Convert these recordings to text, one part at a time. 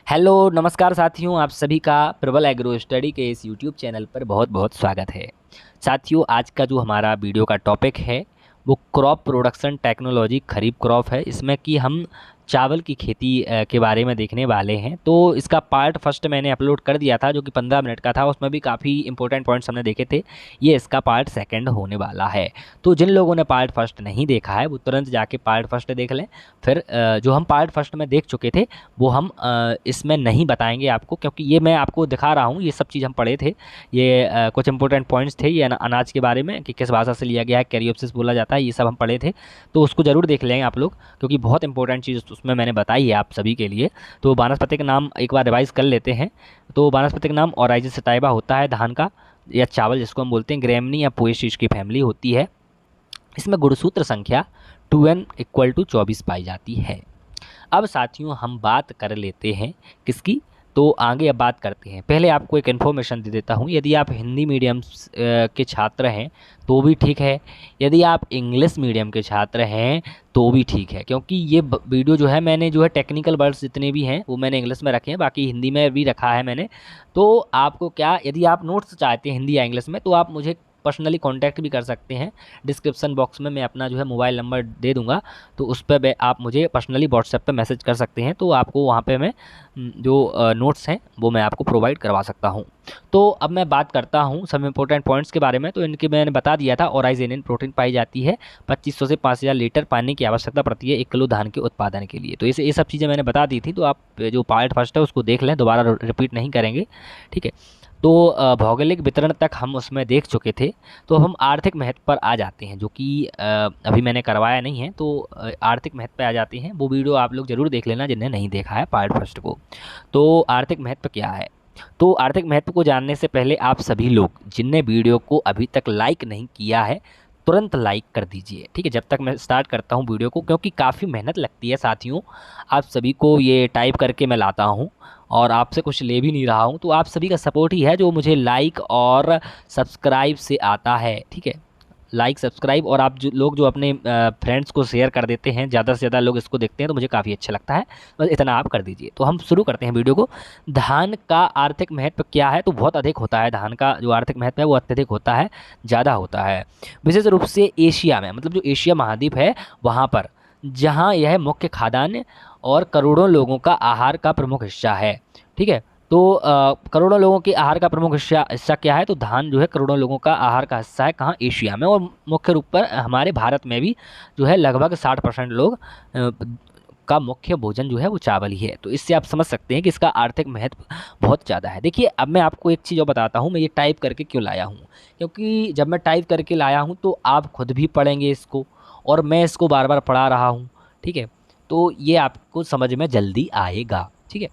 Hello नमस्कार साथियों, आप सभी का प्रबल एग्रो स्टडी के इस यूट्यूब चैनल पर बहुत बहुत स्वागत है। साथियों, आज का जो हमारा वीडियो का टॉपिक है वो क्रॉप प्रोडक्शन टेक्नोलॉजी खरीफ क्रॉप है। इसमें कि हम चावल की खेती के बारे में देखने वाले हैं। तो इसका पार्ट फर्स्ट मैंने अपलोड कर दिया था जो कि 15 मिनट का था, उसमें भी काफ़ी इंपॉर्टेंट पॉइंट्स हमने देखे थे। ये इसका पार्ट सेकंड होने वाला है। तो जिन लोगों ने पार्ट फर्स्ट नहीं देखा है वो तुरंत जाके पार्ट फर्स्ट देख लें। फिर जो हम पार्ट फर्स्ट में देख चुके थे वो हम इसमें नहीं बताएंगे आपको, क्योंकि ये मैं आपको दिखा रहा हूँ, ये सब चीज़ हम पढ़े थे। ये कुछ इंपॉर्टेंट पॉइंट्स थे, ये अनाज के बारे में कि किस भाषा से लिया गया है, कैरियोप्सिस बोला जाता है, ये सब हम पढ़े थे। तो उसको ज़रूर देख लेंगे आप लोग, क्योंकि बहुत इंपॉर्टेंट चीज़ उसमें मैंने बताई है आप सभी के लिए। तो वानस्पतिक नाम एक बार रिवाइज कर लेते हैं। तो वानस्पतिक नाम ओराइजिस सटाइवा होता है धान का या चावल जिसको हम बोलते हैं। ग्रेमनी या पोएसीज की फैमिली होती है। इसमें गुणसूत्र संख्या 2n = 24 पाई जाती है। अब साथियों हम बात कर लेते हैं किसकी, तो आगे अब बात करते हैं। पहले आपको एक इन्फॉर्मेशन दे देता हूँ, यदि आप हिंदी मीडियम के छात्र हैं तो भी ठीक है, यदि आप इंग्लिश मीडियम के छात्र हैं तो भी ठीक है, क्योंकि ये वीडियो जो है मैंने जो है टेक्निकल वर्ड्स जितने भी हैं वो मैंने इंग्लिश में रखे हैं, बाकी हिंदी में भी रखा है मैंने। तो आपको क्या, यदि आप नोट्स चाहते हैं हिंदी या इंग्लिश में तो आप मुझे पर्सनली कांटेक्ट भी कर सकते हैं। डिस्क्रिप्शन बॉक्स में मैं अपना जो है मोबाइल नंबर दे दूंगा, तो उस पर आप मुझे पर्सनली व्हाट्सएप पे मैसेज कर सकते हैं। तो आपको वहाँ पे मैं जो नोट्स हैं वो मैं आपको प्रोवाइड करवा सकता हूँ। तो अब मैं बात करता हूँ सब इंपॉर्टेंट पॉइंट्स के बारे में। तो इनके मैंने बता दिया था, ओराइजेनिन प्रोटीन पाई जाती है। 2500 से 5000 लीटर पानी की आवश्यकता पड़ती है 1 किलो धान के उत्पादन के लिए। तो इसे ये सब चीज़ें मैंने बता दी थी, तो आप जो पार्ट फर्स्ट है उसको देख लें, दोबारा रिपीट नहीं करेंगे, ठीक है। तो भौगोलिक वितरण तक हम उसमें देख चुके थे। तो हम आर्थिक महत्व पर आ जाते हैं, जो कि अभी मैंने करवाया नहीं है। तो आर्थिक महत्व पे आ जाते हैं, वो वीडियो आप लोग ज़रूर देख लेना जिन्हें नहीं देखा है पार्ट फर्स्ट को। तो आर्थिक महत्व क्या है, तो आर्थिक महत्व को जानने से पहले आप सभी लोग जिनने वीडियो को अभी तक लाइक नहीं किया है तुरंत लाइक कर दीजिए, ठीक है, जब तक मैं स्टार्ट करता हूँ वीडियो को, क्योंकि काफ़ी मेहनत लगती है साथियों। आप सभी को ये टाइप करके मैं लाता हूँ और आपसे कुछ ले भी नहीं रहा हूँ, तो आप सभी का सपोर्ट ही है जो मुझे लाइक और सब्सक्राइब से आता है, ठीक है। लाइक सब्सक्राइब और आप जो लोग जो अपने फ्रेंड्स को शेयर कर देते हैं, ज़्यादा से ज़्यादा लोग इसको देखते हैं तो मुझे काफ़ी अच्छा लगता है। बस इतना आप कर दीजिए। तो हम शुरू करते हैं वीडियो को। धान का आर्थिक महत्व क्या है, तो बहुत अधिक होता है। धान का जो आर्थिक महत्व है वो अत्यधिक होता है, ज़्यादा होता है, विशेष रूप से एशिया में, मतलब जो एशिया महाद्वीप है वहाँ पर, जहाँ यह मुख्य खाद्यान्न और करोड़ों लोगों का आहार का प्रमुख हिस्सा है, ठीक है। तो करोड़ों लोगों के आहार का प्रमुख हिस्सा हिस्सा क्या है, तो धान जो है करोड़ों लोगों का आहार का हिस्सा है। कहाँ, एशिया में, और मुख्य रूप पर हमारे भारत में भी जो है लगभग 60% लोग का मुख्य भोजन जो है वो चावल ही है। तो इससे आप समझ सकते हैं कि इसका आर्थिक महत्व बहुत ज़्यादा है। देखिए अब मैं आपको एक चीज़ और बताता हूँ, मैं ये टाइप करके क्यों लाया हूँ, क्योंकि जब मैं टाइप करके लाया हूँ तो आप खुद भी पढ़ेंगे इसको और मैं इसको बार बार पढ़ा रहा हूँ, ठीक है। तो ये आपको समझ में जल्दी आएगा, ठीक है।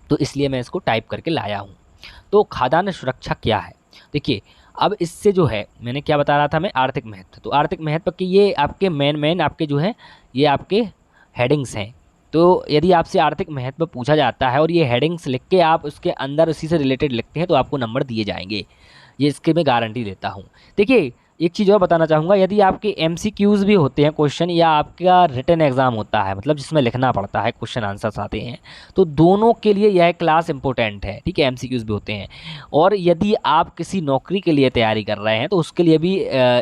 तो इसलिए मैं इसको टाइप करके लाया हूँ। तो खाद्यान्न सुरक्षा क्या है, देखिए अब इससे जो है मैंने क्या बता रहा था मैं, आर्थिक महत्व। तो आर्थिक महत्व के ये आपके मेन आपके जो है ये आपके हेडिंग्स हैं। तो यदि आपसे आर्थिक महत्व पूछा जाता है और ये हेडिंग्स लिख के आप उसके अंदर उसी से रिलेटेड लिखते हैं तो आपको नंबर दिए जाएंगे, ये इसके मैं गारंटी देता हूँ। देखिए एक चीज़ और बताना चाहूँगा, यदि आपके एमसीक्यूज़ भी होते हैं क्वेश्चन, या आपका रिटन एग्ज़ाम होता है मतलब जिसमें लिखना पड़ता है, क्वेश्चन आंसर्स आते हैं, तो दोनों के लिए यह क्लास इंपॉर्टेंट है, ठीक है। एमसीक्यूज़ भी होते हैं, और यदि आप किसी नौकरी के लिए तैयारी कर रहे हैं तो उसके लिए भी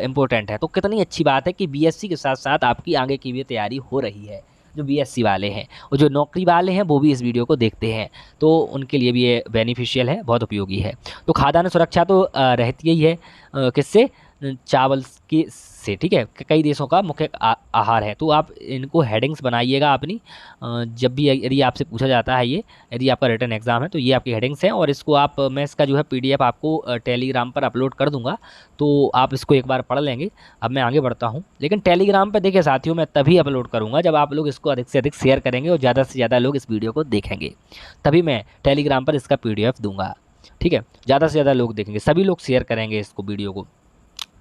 इम्पोर्टेंट है। तो कितनी अच्छी बात है कि बीएससी के साथ साथ आपकी आगे की भी तैयारी हो रही है, जो बीएससी वाले हैं और जो नौकरी वाले हैं वो भी इस वीडियो को देखते हैं, तो उनके लिए भी ये बेनिफिशियल है, बहुत उपयोगी है। तो खाद्यान्न सुरक्षा तो रहती ही है, किससे, चावल की से, ठीक है। कई देशों का मुख्य आहार है। तो आप इनको हेडिंग्स बनाइएगा अपनी, जब भी यदि आपसे पूछा जाता है, ये यदि आपका रिटन एग्ज़ाम है तो ये आपकी हेडिंग्स हैं, और इसको आप, मैं इसका जो है पीडीएफ आपको टेलीग्राम पर अपलोड कर दूंगा, तो आप इसको एक बार पढ़ लेंगे। अब मैं आगे बढ़ता हूँ, लेकिन टेलीग्राम पर देखिए साथियों मैं तभी अपलोड करूँगा जब आप लोग इसको अधिक से अधिक शेयर करेंगे और ज़्यादा से ज़्यादा लोग इस वीडियो को देखेंगे, तभी मैं टेलीग्राम पर इसका पीडीएफ दूंगा, ठीक है। ज़्यादा से ज़्यादा लोग देखेंगे, सभी लोग शेयर करेंगे इसको, वीडियो को।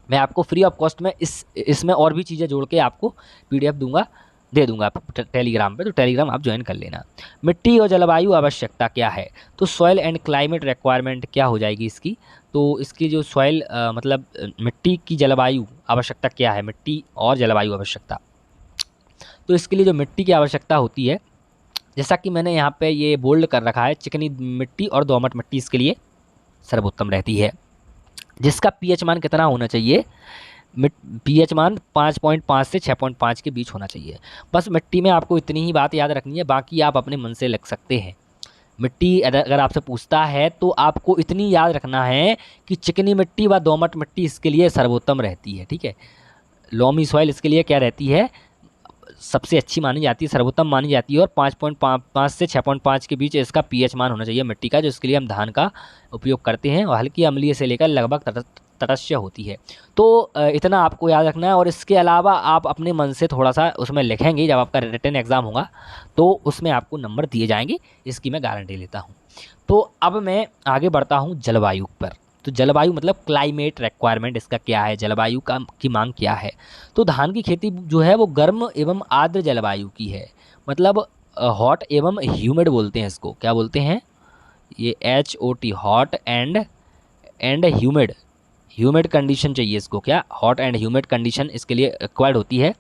मैं आपको फ्री ऑफ कॉस्ट में इसमें और भी चीज़ें जोड़ के आपको पीडीएफ दूंगा, दे दूंगा टेलीग्राम पे, तो टेलीग्राम आप ज्वाइन कर लेना। मिट्टी और जलवायु आवश्यकता क्या है, तो सॉइल एंड क्लाइमेट रिक्वायरमेंट क्या हो जाएगी इसकी, तो इसकी जो सॉइल मतलब मिट्टी की जलवायु आवश्यकता क्या है, मिट्टी और जलवायु आवश्यकता। तो इसके लिए जो मिट्टी की आवश्यकता होती है जैसा कि मैंने यहाँ पे ये बोल्ड कर रखा है, चिकनी मिट्टी और दोमट मिट्टी इसके लिए सर्वोत्तम रहती है। जिसका पीएच मान कितना होना चाहिए, पीएच मान 5.5 से 6.5 के बीच होना चाहिए। बस मिट्टी में आपको इतनी ही बात याद रखनी है, बाकी आप अपने मन से लिख सकते हैं। मिट्टी अगर आपसे पूछता है तो आपको इतनी याद रखना है कि चिकनी मिट्टी व दोमट मिट्टी इसके लिए सर्वोत्तम रहती है, ठीक है। लोमी सॉइल इसके लिए क्या रहती है, सबसे अच्छी मानी जाती है, सर्वोत्तम मानी जाती है, और 5.5 से 6.5 के बीच इसका पीएच मान होना चाहिए मिट्टी का, जो इसके लिए हम धान का उपयोग करते हैं, और हल्की अम्लीय से लेकर लगभग तटस्थ होती है। तो इतना आपको याद रखना है। और इसके अलावा आप अपने मन से थोड़ा सा उसमें लिखेंगे, जब आपका रिटन एग्ज़ाम होगा तो उसमें आपको नंबर दिए जाएंगे, इसकी मैं गारंटी लेता हूँ। तो अब मैं आगे बढ़ता हूँ जलवायु पर। तो जलवायु मतलब क्लाइमेट रिक्वायरमेंट इसका क्या है, जलवायु की मांग क्या है। तो धान की खेती जो है वो गर्म एवं आर्द्र जलवायु की है, मतलब हॉट एवं ह्यूमिड बोलते हैं इसको, क्या बोलते हैं, ये HOT, hot and humid condition चाहिए इसको, क्या हॉट एंड ह्यूमिड कंडीशन इसके लिए रिक्वायर्ड होती है,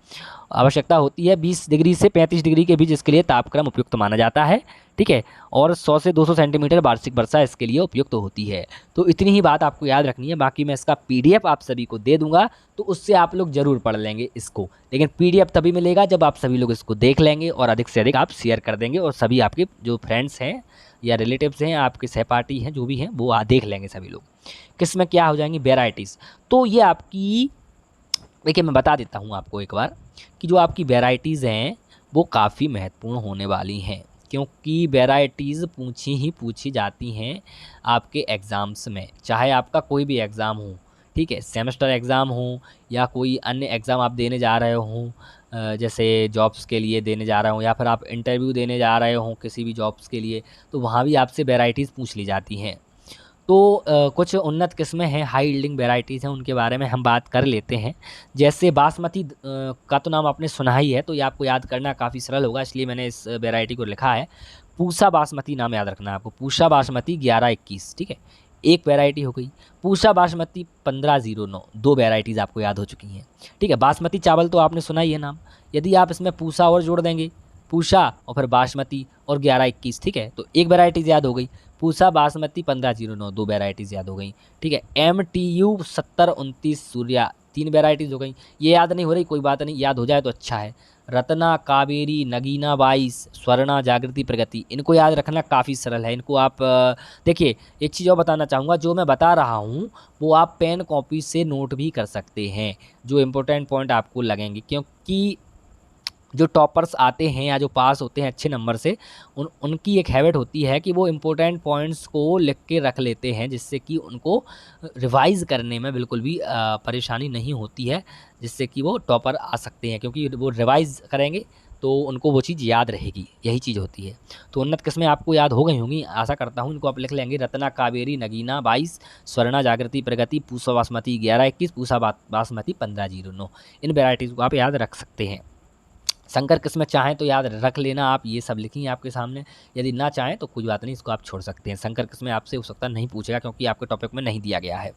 आवश्यकता होती है। 20 डिग्री से 35 डिग्री के बीच इसके लिए तापक्रम उपयुक्त माना जाता है, ठीक है। और 100 से 200 सेंटीमीटर वार्षिक वर्षा इसके लिए उपयुक्त होती है। तो इतनी ही बात आपको याद रखनी है। बाकी मैं इसका PDF आप सभी को दे दूंगा, तो उससे आप लोग ज़रूर पढ़ लेंगे इसको। लेकिन PDF तभी मिलेगा जब आप सभी लोग इसको देख लेंगे और अधिक से अधिक आप शेयर कर देंगे, और सभी आपके जो फ्रेंड्स हैं या रिलेटिव्स हैं, आपके सहपाठी हैं, जो भी हैं, वो देख लेंगे सभी लोग। किस में क्या हो जाएंगी वेराइटीज़। तो ये आपकी, देखिए मैं बता देता हूँ आपको एक बार कि जो आपकी वेराइटीज़ हैं वो काफ़ी महत्वपूर्ण होने वाली हैं, क्योंकि वेराइटीज़ पूछी जाती हैं आपके एग्ज़ाम्स में, चाहे आपका कोई भी एग्ज़ाम हो, ठीक है, सेमेस्टर एग्ज़ाम हो या कोई अन्य एग्ज़ाम आप देने जा रहे हो, जैसे जॉब्स के लिए देने जा रहे हो, या फिर आप इंटरव्यू देने जा रहे हो किसी भी जॉब्स के लिए, तो वहाँ भी आपसे वेराइटीज़ पूछ ली जाती हैं। तो कुछ उन्नत किस्में हैं, हाई यील्डिंग वेराइटीज़ हैं, उनके बारे में हम बात कर लेते हैं। जैसे बासमती का तो नाम आपने सुना ही है, तो ये आपको याद करना काफ़ी सरल होगा, इसलिए मैंने इस वेराइटी को लिखा है। पूसा बासमती नाम याद रखना है आपको, पूसा बासमती 1121, ठीक है, एक वेराइटी हो गई। पूसा बासमती 1509, दो वेराइटीज़ आपको याद हो चुकी हैं, ठीक है। बासमती चावल तो आपने सुना ही है नाम, यदि आप इसमें पूसा और जोड़ देंगे, पूसा और फिर बासमती और 1121, ठीक है, तो एक वेराइटीज़ याद हो गई। पूसा बासमती 1509, दो वेराइटीज़ याद हो गई, ठीक है। MTU 7029 सूर्या, तीन वेराइटीज़ हो गई। ये याद नहीं हो रही, कोई बात नहीं, याद हो जाए तो अच्छा है। रत्ना, कावेरी, नगीना 22, स्वर्णा, जागृति, प्रगति, इनको याद रखना काफ़ी सरल है। इनको आप देखिए, एक चीज़ और बताना चाहूँगा, जो मैं बता रहा हूँ वो आप पेन कॉपी से नोट भी कर सकते हैं, जो इम्पोर्टेंट पॉइंट आपको लगेंगे, क्योंकि जो टॉपर्स आते हैं या जो पास होते हैं अच्छे नंबर से, उनकी एक हैबिट होती है कि वो इम्पोर्टेंट पॉइंट्स को लिख के रख लेते हैं, जिससे कि उनको रिवाइज़ करने में बिल्कुल भी परेशानी नहीं होती है, जिससे कि वो टॉपर आ सकते हैं, क्योंकि वो रिवाइज़ करेंगे तो उनको वो चीज़ याद रहेगी, यही चीज़ होती है। तो उन्नत किस्में आपको याद हो गई होंगी, आशा करता हूँ। इनको आप लिख लेंगे, रत्ना, कावेरी, नगीना 22, स्वर्णा, जागृति, प्रगति, पूसा बासमती 1121, पूसा बासमती 1509, इन वेराइटीज़ को आप याद रख सकते हैं। संकर किस्में चाहें तो याद रख लेना, आप ये सब लिखिए आपके सामने, यदि ना चाहें तो कोई बात नहीं, इसको आप छोड़ सकते हैं। संकर किस्में आपसे हो सकता नहीं पूछेगा, क्योंकि आपके टॉपिक में नहीं दिया गया है।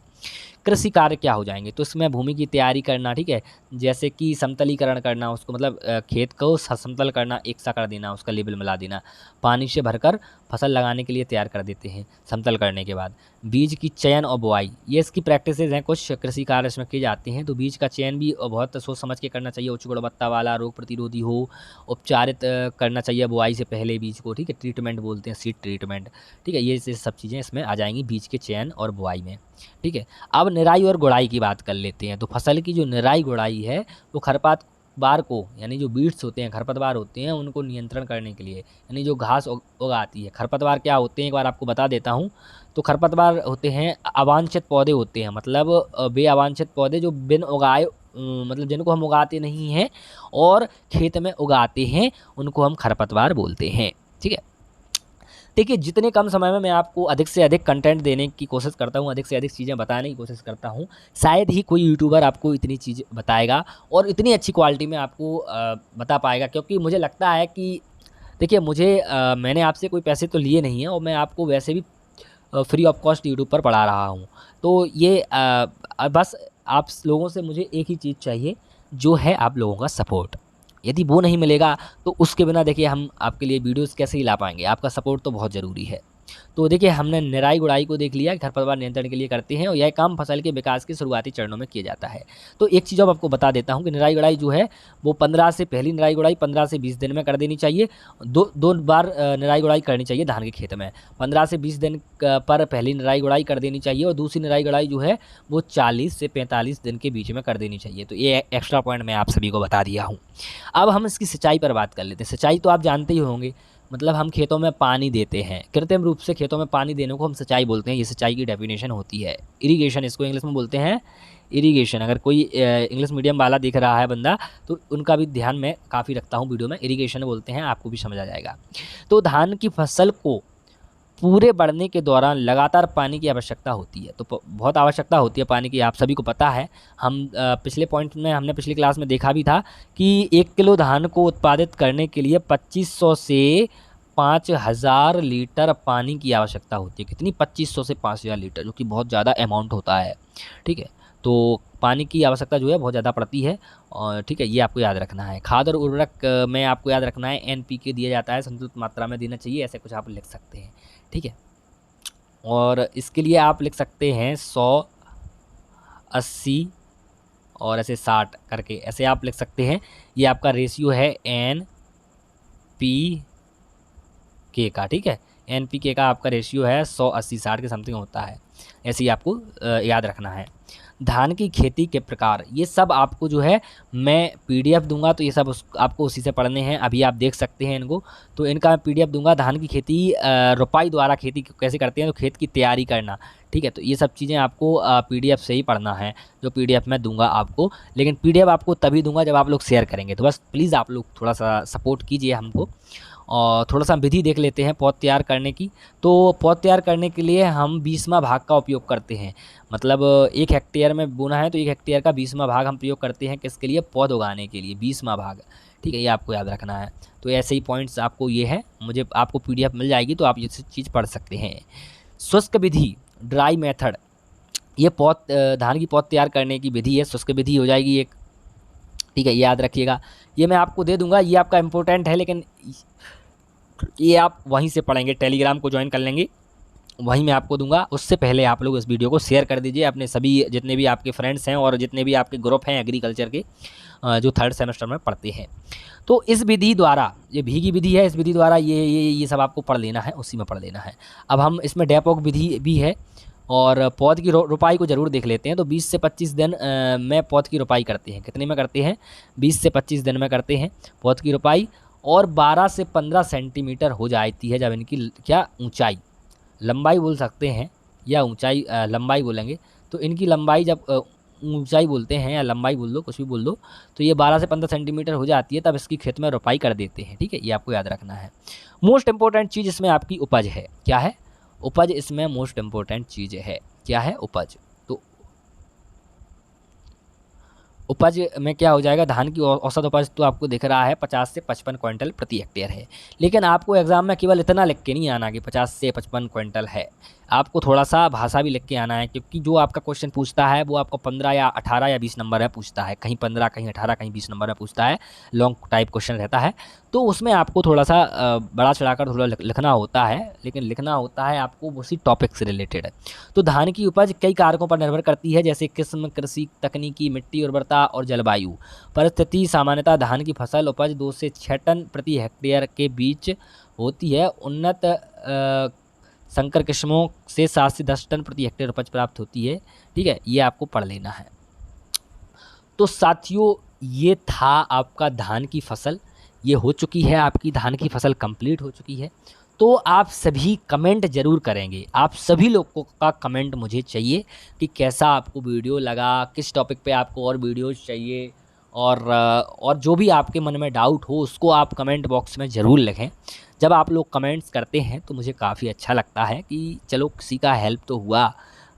कृषि कार्य क्या हो जाएंगे, तो इसमें भूमि की तैयारी करना, ठीक है, जैसे कि समतलीकरण करना, उसको मतलब खेत को समतल करना, एक सा कर देना, उसका लेबल मिला देना, पानी से भरकर फसल लगाने के लिए तैयार कर देते हैं समतल करने के बाद। बीज की चयन और बुआई, ये इसकी प्रैक्टिसेज हैं, कुछ कृषि कार्य इसमें किए जाते हैं। तो बीज का चयन भी बहुत सोच समझ के करना चाहिए, उच्च गुणवत्ता वाला, रोग प्रतिरोधी हो, उपचारित करना चाहिए बुआई से पहले बीज को, ठीक है, ट्रीटमेंट बोलते हैं, सीड ट्रीटमेंट, ठीक है, ये सब चीज़ें इसमें आ जाएंगी बीज के चयन और बुआई में, ठीक है। अब निराई और गुड़ाई की बात कर लेते हैं। तो फसल की जो निराई गुड़ाई है वो खरपतवार को, यानी जो बीट्स होते हैं, खरपतवार होते हैं, उनको नियंत्रण करने के लिए, यानी जो घास उगाती है। खरपतवार क्या होते हैं, एक बार आपको बता देता हूँ। तो खरपतवार होते हैं अवांछित पौधे होते हैं, मतलब वे अवांछित पौधे जो बिन उगाए, मतलब जिनको हम उगाते नहीं हैं और खेत में उगाते हैं, उनको हम खरपतवार बोलते हैं, ठीक है। देखिए, जितने कम समय में मैं आपको अधिक से अधिक कंटेंट देने की कोशिश करता हूँ, अधिक से अधिक चीज़ें बताने की कोशिश करता हूँ, शायद ही कोई यूट्यूबर आपको इतनी चीज़ बताएगा और इतनी अच्छी क्वालिटी में आपको बता पाएगा। क्योंकि मुझे लगता है कि देखिए, मैंने आपसे कोई पैसे तो लिए नहीं हैं, और मैं आपको वैसे भी फ्री ऑफ कॉस्ट यूट्यूब पर पढ़ा रहा हूँ। तो ये बस आप लोगों से मुझे एक ही चीज़ चाहिए, जो है आप लोगों का सपोर्ट। यदि वो नहीं मिलेगा तो उसके बिना देखिए हम आपके लिए वीडियोस कैसे ही ला पाएंगे। आपका सपोर्ट तो बहुत ज़रूरी है। तो देखिए हमने निराई गुड़ाई को देख लिया, खरपतवार नियंत्रण के लिए करते हैं और यह काम फसल के विकास के शुरुआती चरणों में किया जाता है। तो एक चीज़ अब आपको बता देता हूँ कि निराई गुड़ाई जो है वो 15 से पहली निराई गुड़ाई 15 से 20 दिन में कर देनी चाहिए। दो बार निराई गुड़ाई करनी चाहिए धान के खेत में। 15 से 20 दिन पर पहली निराई गुड़ाई कर देनी चाहिए और दूसरी निराई गुड़ाई जो है वो 40 से 45 दिन के बीच में कर देनी चाहिए। तो ये एक्स्ट्रा पॉइंट मैं आप सभी को बता दिया हूँ। अब हम इसकी सिंचाई पर बात कर लेते हैं। सिंचाई तो आप जानते ही होंगे, मतलब हम खेतों में पानी देते हैं, कृत्रिम रूप से खेतों में पानी देने को हम सिंचाई बोलते हैं। ये सिंचाई की डेफिनेशन होती है। इरिगेशन इसको इंग्लिश में बोलते हैं, इरिगेशन। अगर कोई इंग्लिश मीडियम वाला दिख रहा है बंदा तो उनका भी ध्यान मैं काफ़ी रखता हूँ वीडियो में। इरिगेशन बोलते हैं, आपको भी समझ आ जाएगा। तो धान की फसल को पूरे बढ़ने के दौरान लगातार पानी की आवश्यकता होती है। तो बहुत आवश्यकता होती है पानी की, आप सभी को पता है। हम पिछले पॉइंट में हमने पिछली क्लास में देखा भी था कि 1 किलो धान को उत्पादित करने के लिए 2500 से 5000 लीटर पानी की आवश्यकता होती है। कितनी? 2500 से 5000 लीटर, जो कि बहुत ज़्यादा अमाउंट होता है। ठीक है, तो पानी की आवश्यकता जो है बहुत ज़्यादा पड़ती है। और ठीक है, ये आपको याद रखना है। खाद और उर्वरक में आपको याद रखना है NPK दिया जाता है, संतुलित मात्रा में देना चाहिए, ऐसे कुछ आप लिख सकते हैं। ठीक है, और इसके लिए आप लिख सकते हैं 100, 80 और ऐसे 60 करके, ऐसे आप लिख सकते हैं। ये आपका रेशियो है NPK का। ठीक है, NPK का आपका रेशियो है 100, 80, 60 के समथिंग होता है। ऐसे ही आपको याद रखना है। धान की खेती के प्रकार, ये सब आपको जो है मैं PDF दूंगा, तो ये सब आपको उसी से पढ़ने हैं। अभी आप देख सकते हैं इनको, तो इनका मैं PDF दूंगा। धान की खेती रोपाई द्वारा खेती कैसे करते हैं, तो खेत की तैयारी करना। ठीक है, तो ये सब चीज़ें आपको PDF से ही पढ़ना है, जो PDF मैं दूंगा आपको। लेकिन PDF आपको तभी दूंगा जब आप लोग शेयर करेंगे। तो बस प्लीज़ आप लोग थोड़ा सा सपोर्ट कीजिए हमको। और थोड़ा सा विधि देख लेते हैं पौध तैयार करने की। तो पौध तैयार करने के लिए हम 20वां भाग का उपयोग करते हैं। मतलब 1 हेक्टेयर में बोना है तो 1 हेक्टेयर का 20वां भाग हम प्रयोग करते हैं। किसके लिए? पौध उगाने के लिए 20वां भाग। ठीक है, ये आपको याद रखना है। तो ऐसे ही पॉइंट्स आपको ये है, मुझे आपको PDF मिल जाएगी तो आप ये चीज़ पढ़ सकते हैं। शुष्क विधि, ड्राई मेथड, ये पौध धान की पौध तैयार करने की विधि है। शुष्क विधि हो जाएगी एक। ठीक है, ये याद रखिएगा। ये मैं आपको दे दूंगा, ये आपका इम्पोर्टेंट है, लेकिन ये आप वहीं से पढ़ेंगे। टेलीग्राम को ज्वाइन कर लेंगे, वहीं मैं आपको दूंगा। उससे पहले आप लोग इस वीडियो को शेयर कर दीजिए अपने सभी जितने भी आपके फ्रेंड्स हैं और जितने भी आपके ग्रुप हैं एग्रीकल्चर के, जो 3rd सेमेस्टर में पढ़ते हैं। तो इस विधि द्वारा, ये भीगी विधि है, इस विधि द्वारा ये सब आपको पढ़ लेना है, उसी में पढ़ लेना है। अब हम इसमें डैपोक विधि भी है और पौध की रोपाई को ज़रूर देख लेते हैं। तो 20 से 25 दिन में पौध की रोपाई करते हैं। कितने में करते हैं? 20 से 25 दिन में करते हैं पौध की रोपाई। और 12 से 15 सेंटीमीटर हो जाती है जब इनकी क्या ऊंचाई, लंबाई बोल सकते हैं या ऊंचाई, लंबाई बोलेंगे। तो इनकी लंबाई जब ऊंचाई बोलते हैं या लंबाई बोल दो, कुछ भी बोल दो, तो ये 12 से 15 सेंटीमीटर हो जाती है, तब इसकी खेत में रोपाई कर देते हैं। ठीक है, ये आपको याद रखना है। मोस्ट इंपॉर्टेंट चीज़ इसमें आपकी उपज है। क्या है? उपज इसमें मोस्ट इंपॉर्टेंट चीज़ है। क्या है? उपज। तो उपज में क्या हो जाएगा? धान की औसत उपज तो आपको दिख रहा है 50 से 55 क्विंटल प्रति हेक्टेयर है। लेकिन आपको एग्जाम में केवल इतना लिख के नहीं आना कि 50 से 55 क्विंटल है। आपको थोड़ा सा भाषा भी लिख के आना है, क्योंकि जो आपका क्वेश्चन पूछता है वो आपको 15 या 18 या 20 नंबर में पूछता है। कहीं 15, कहीं 18, कहीं 20 नंबर में पूछता है। लॉन्ग टाइप क्वेश्चन रहता है, तो उसमें आपको थोड़ा सा बड़ा चढ़ाकर थोड़ा लिखना होता है, लेकिन लिखना होता है आपको उसी टॉपिक से रिलेटेड। तो धान की उपज कई कारकों पर निर्भर करती है, जैसे किस्म, कृषि तकनीकी, मिट्टी उर्वरता और जलवायु परिस्थिति। सामान्यतः धान की फसल उपज 2 से 6 टन प्रति हेक्टेयर के बीच होती है। उन्नत संकर किस्मों से 7 से 10 टन प्रति हेक्टेयर उपज प्राप्त होती है। ठीक है, ये आपको पढ़ लेना है। तो साथियों, ये था आपका धान की फसल। ये हो चुकी है, आपकी धान की फसल कंप्लीट हो चुकी है। तो आप सभी कमेंट ज़रूर करेंगे। आप सभी लोगों का कमेंट मुझे चाहिए कि कैसा आपको वीडियो लगा, किस टॉपिक पे आपको और वीडियोस चाहिए, और जो भी आपके मन में डाउट हो उसको आप कमेंट बॉक्स में ज़रूर लिखें। जब आप लोग कमेंट्स करते हैं तो मुझे काफ़ी अच्छा लगता है कि चलो किसी का हेल्प तो हुआ।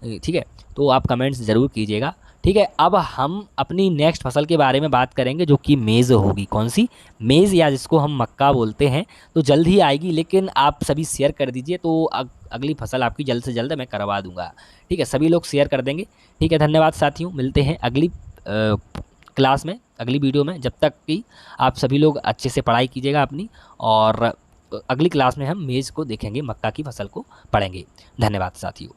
ठीक है, तो आप कमेंट्स ज़रूर कीजिएगा। ठीक है, अब हम अपनी नेक्स्ट फसल के बारे में बात करेंगे, जो कि मेज़ होगी। कौन सी? मेज़, या जिसको हम मक्का बोलते हैं। तो जल्द ही आएगी, लेकिन आप सभी शेयर कर दीजिए, तो अगली फसल आपकी जल्द से जल्द मैं करवा दूंगा। ठीक है, सभी लोग शेयर कर देंगे। ठीक है, धन्यवाद साथियों, मिलते हैं अगली क्लास में, अगली वीडियो में। जब तक कि आप सभी लोग अच्छे से पढ़ाई कीजिएगा अपनी, और अगली क्लास में हम मेज़ को देखेंगे, मक्का की फसल को पढ़ेंगे। धन्यवाद साथियों।